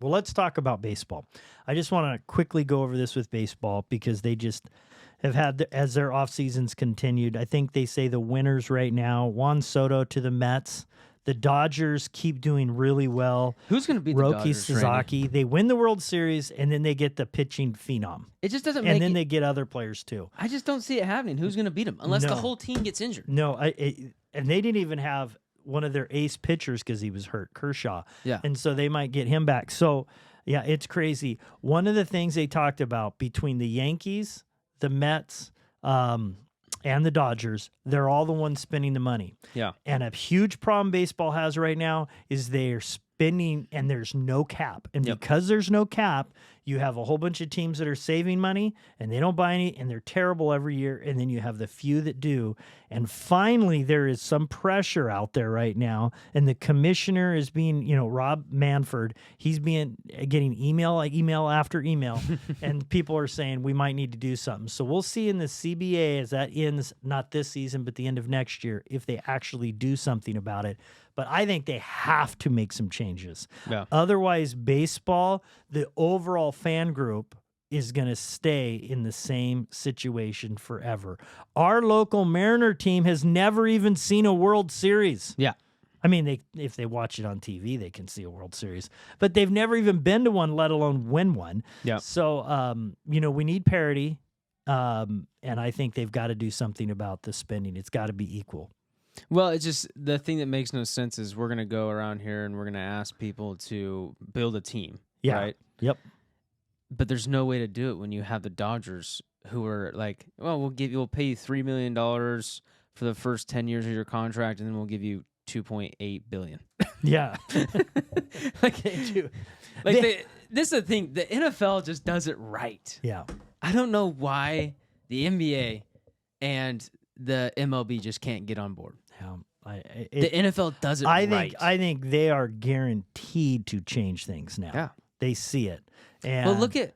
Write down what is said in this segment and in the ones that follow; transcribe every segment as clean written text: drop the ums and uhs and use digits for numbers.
Well, let's talk about baseball. I just want to quickly go over this with baseball because they just have had, as their off seasons continued, I think they say the winners right now, Juan Soto to the Mets. The Dodgers keep doing really well. Who's going to beat the Roki Dodgers, Sasaki. Randy? They win the World Series, and then they get the pitching phenom. It just doesn't make And then it, they get other players too. I just don't see it happening. Who's going to beat them? Unless the No. whole team gets injured. No, and they didn't even have one of their ace pitchers because he was hurt, Kershaw. Yeah. And so they might get him back. So, yeah, it's crazy. One of the things they talked about between the Yankees, the Mets, and the Dodgers, they're all the ones spending the money. Yeah. And a huge problem baseball has right now is they're spending and there's no cap. And because there's no cap, you have a whole bunch of teams that are saving money and they don't buy any and they're terrible every year. And then you have the few that do. And finally, there is some pressure out there right now. And the commissioner is being, Rob Manfred, he's getting email after email. And people are saying we might need to do something. So we'll see in the CBA as that ends, not this season, but the end of next year, if they actually do something about it. But I think they have to make some changes. Yeah. Otherwise, baseball, the overall fan group is going to stay in the same situation forever. Our local Mariner team has never even seen a World Series. Yeah. I mean, if they watch it on TV, they can see a World Series. But they've never even been to one, let alone win one. Yeah. So, we need parity. And I think they've got to do something about the spending. It's got to be equal. Well, it's just the thing that makes no sense is we're going to go around here and we're going to ask people to build a team. Yeah. Right? Yep. But there's no way to do it when you have the Dodgers who are like, well, we'll pay you $3 million for the first 10 years of your contract, and then we'll give you $2.8 billion. Yeah. Like they do. Like this is the thing. The NFL just does it right. Yeah. I don't know why the NBA and the MLB just can't get on board. Yeah. The NFL does it right. I think they are guaranteed to change things now. Yeah. They see it. And Well, look at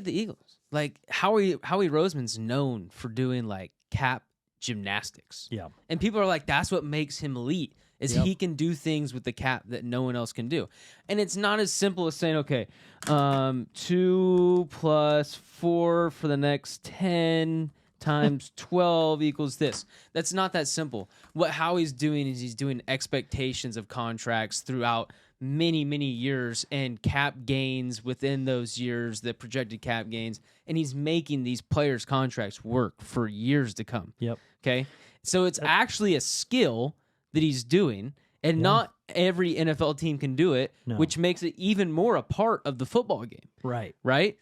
the Eagles. Like Howie Roseman's known for doing like cap gymnastics. Yeah. And people are like, that's what makes him elite, is he can do things with the cap that no one else can do. And it's not as simple as saying, okay, 2 + 4 for the next 10 times 12 equals this. That's not that simple. What Howie's doing is he's doing expectations of contracts throughout many, many years and cap gains within those years, the projected cap gains, and he's making these players' contracts work for years to come. Yep. Okay? So it's actually a skill that he's doing, and not every NFL team can do it, which makes it even more a part of the football game. Right. Right?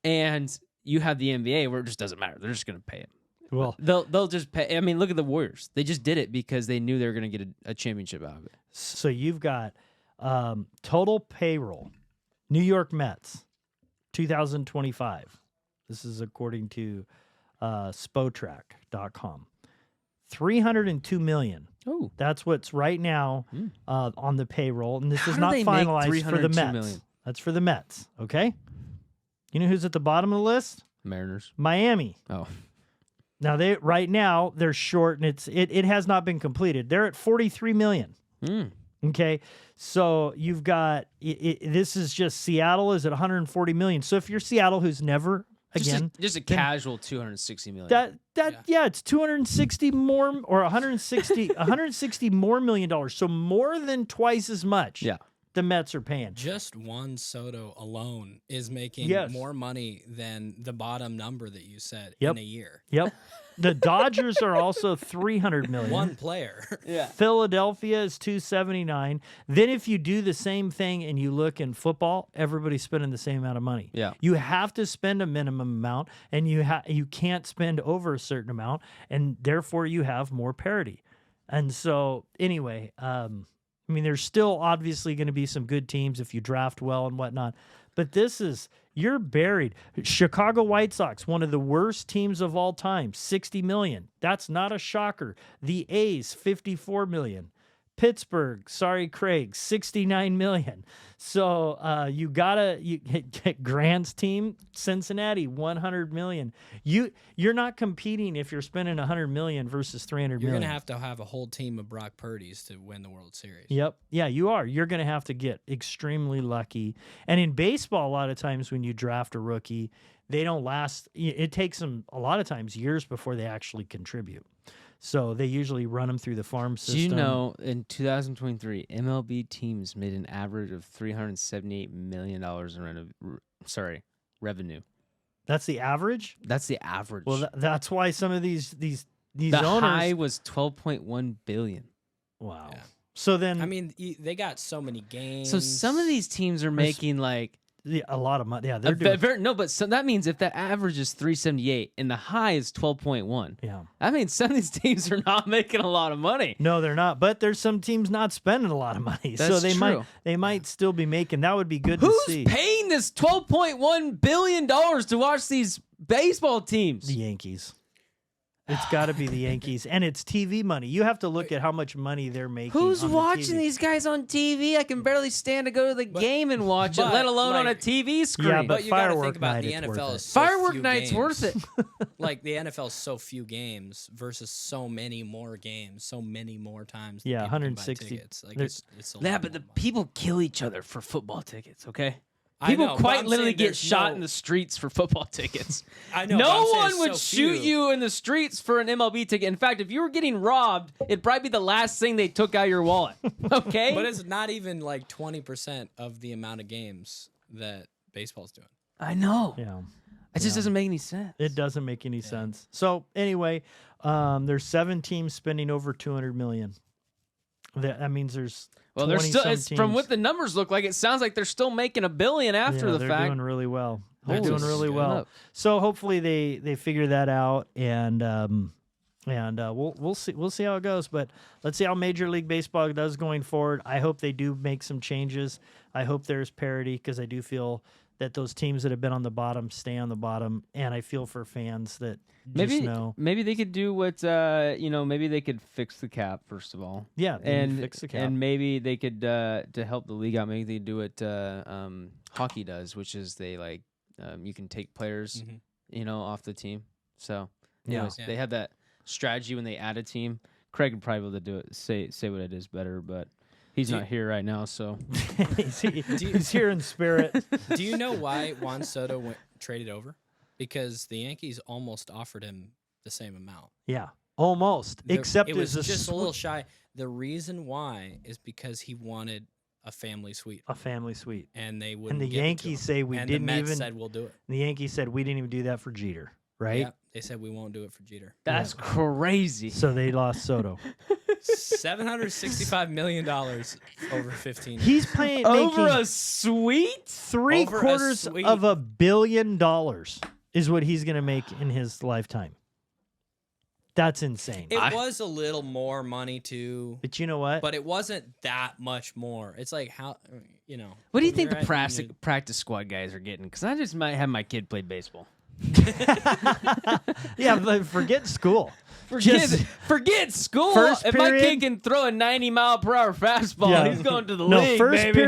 And you have the NBA where it just doesn't matter. They're just going to pay him. Well, they'll just pay. I mean, look at the Warriors. They just did it because they knew they were going to get a championship out of it. so you've got total payroll, New York Mets, 2025. This is according to Spotrac.com. $302 million. Oh, That's what's right now on the payroll, and this How is do not they make finalized for the $302 Mets. million? That's for the Mets. Okay. You know who's at the bottom of the list? Mariners. Miami. Oh, Now they're short, and it has not been completed. They're at $43 million. Okay, so you've got this is just Seattle is at $140 million. So if you're Seattle, who's never just a casual $260 million. It's 260 more or 160 more million dollars. So more than twice as much. Yeah. The Mets are paying. Just Juan Soto alone is making more money than the bottom number that you said in a year. Yep. The Dodgers are also $300 million. One player. Yeah. Philadelphia is $279. Then if you do the same thing and you look in football, everybody's spending the same amount of money. Yeah. You have to spend a minimum amount, and you can't spend over a certain amount, and therefore you have more parity. And so anyway, there's still obviously going to be some good teams if you draft well and whatnot, but you're buried. Chicago White Sox, one of the worst teams of all time, $60 million. That's not a shocker. The A's, $54 million. Pittsburgh, sorry, Craig, $69 million. So you get Grant's team, Cincinnati, $100 million. You're not competing if you're spending $100 million versus $300 million. You're gonna have a whole team of Brock Purdy's to win the World Series. Yep. Yeah, you are. You're gonna have to get extremely lucky. And in baseball, a lot of times when you draft a rookie, they don't last. It takes them a lot of times years before they actually contribute. So they usually run them through the farm system. Do you know in 2023, MLB teams made an average of $378 million in revenue? That's the average? That's the average. Well, that's why some of these the owners. high was $12.1 billion. Wow. Yeah. So then, I mean, they got so many games. So some of these teams are making like a lot of money. Yeah, they're doing. but so that means if the average is 378 and the high is 12.1, Yeah. that means some of these teams are not making a lot of money. No, they're not. But there's some teams not spending a lot of money, so That's they might still be making. That would be good Who's to see. paying this $12.1 billion to watch these baseball teams? The Yankees. It's got to be the Yankees, and it's TV money. You have to look at how much money they're making. Who's on the watching TV. these guys on TV? I can barely stand to go to the game and watch it, but, let alone like, on a TV screen. Yeah, But you got to firework think about night, the it's worth NFL it. is so Firework few night's games. worth it. Like the NFL is so few games versus so many more games, so many more times. that Yeah, people can buy 160. tickets. Like There's- it's a Yeah, lot but the more money. people kill each other for football tickets, okay? I People know, but quite I'm literally saying get there's shot no- in the streets for football tickets. I know. but No I'm saying one it's would so shoot few. you in the streets for an MLB ticket. In fact, if you were getting robbed, it'd probably be the last thing they took out of your wallet. Okay? But it's not even like 20% of the amount of games that baseball's doing. I know. Yeah. It just doesn't make any sense. It doesn't make any sense. So anyway, there's 7 teams spending over $200 million. That means there's Well, they're 20 still. some It's, from teams. what the numbers look like, it sounds like they're still making $1 billion after the they're fact. doing really well. They're Holy doing really well. snap. So hopefully they figure that out, and we'll see how it goes. But let's see how Major League Baseball does going forward. I hope they do make some changes. I hope there's parity because I do feel that those teams that have been on the bottom stay on the bottom, and I feel for fans that just know. Maybe they could do what maybe they could fix the cap first of all. Yeah, they need to and fix the cap. and maybe they could to help the league out. Maybe they do what hockey does, which is they like you can take players off the team. So anyways, Yeah. they have that strategy when they add a team. Craig would probably be able to do it. Say what it is better, but he's not here right now. So he's here in spirit. Do you know why Juan Soto traded over? Because the Yankees almost offered him the same amount. Yeah, almost. Except it was it's just a little shy. The reason why is because he wanted a family suite, a family suite. and they wouldn't. And the give it to Yankees him. say we and didn't the Mets even. said we'll do it. The Yankees said we didn't even do that for Jeter, right? Yeah, they said we won't do it for Jeter. that's crazy. So they lost Soto. $765 million over 15 years. He's playing Over making a suite? Over a $750 suite. of $1 billion is what he's going to make in his lifetime. That's insane. It was a little more money too, But you know what? but it wasn't that much more. It's like how What do you when think you're the at- practice squad guys are getting? Because I just might have my kid play baseball. Yeah, but forget school. Forget school. First If my period- kid can throw a 90-mile-per-hour fastball, Yeah. he's going to the No, league, first baby.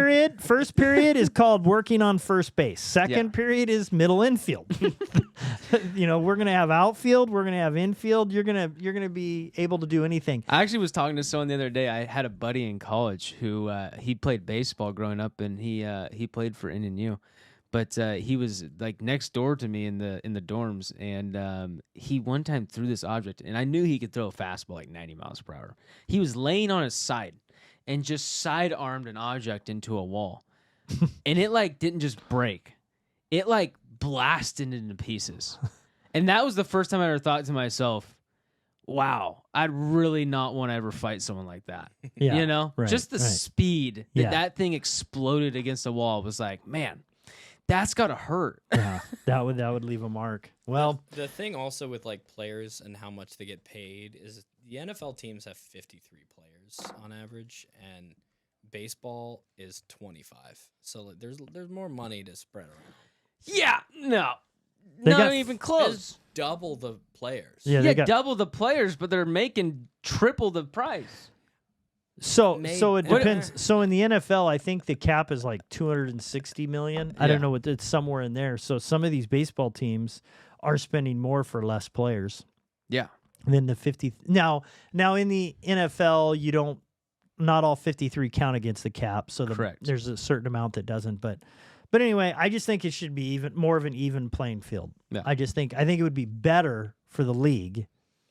period is called working on first base. Second Yeah. period is middle infield. We're gonna have outfield. We're gonna have infield. You're gonna be able to do anything. I actually was talking to someone the other day. I had a buddy in college who he played baseball growing up, and he played for NNU. But he was like next door to me in the dorms, and he one time threw this object, and I knew he could throw a fastball like 90 miles per hour. He was laying on his side and just side-armed an object into a wall, and it like didn't just break, it like blasted into pieces. And that was the first time I ever thought to myself, wow, I'd really not want to ever fight someone like that. Yeah, right, Just the right. speed that Yeah. that thing exploded against the wall was like, man, that's gotta hurt. Yeah, that would leave a mark. Well, The thing also with like players and how much they get paid is the NFL teams have 53 players on average, and baseball is 25. So like, there's more money to spread around. Yeah, no, They not got- even close. It's double the players. yeah, Yeah, they got double the players, but they're making triple the price. So it Maybe. depends. So in the NFL, I think the cap is like 260 million. I Yeah. don't know what it's somewhere in there. So some of these baseball teams are spending more for less players Yeah. than the 50. Now in the NFL, you don't. Not all 53 count against the cap. So Correct. there's a certain amount that doesn't. But anyway, I just think it should be even more of an even playing field. Yeah. I think it would be better for the league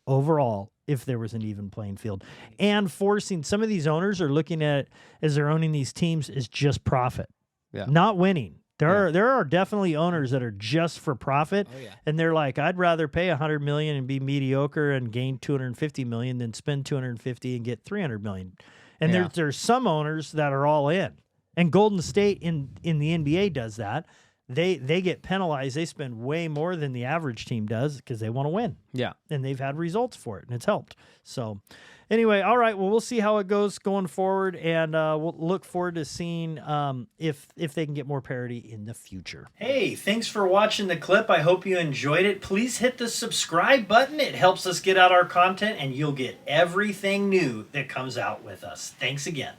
overall if there was an even playing field, and forcing some of these owners are looking at it as they're owning these teams as just profit, not winning. There are definitely owners that are just for profit, and they're like, I'd rather pay $100 million and be mediocre and gain $250 million than spend $250 and get $300 million. And there's some owners that are all in, and Golden State in the NBA does that. They get penalized. They spend way more than the average team does because they want to win. Yeah. And they've had results for it, and it's helped. So anyway, all right, well, we'll see how it goes going forward, and we'll look forward to seeing if they can get more parity in the future. Hey, thanks for watching the clip. I hope you enjoyed it. Please hit the subscribe button. It helps us get out our content, and you'll get everything new that comes out with us. Thanks again.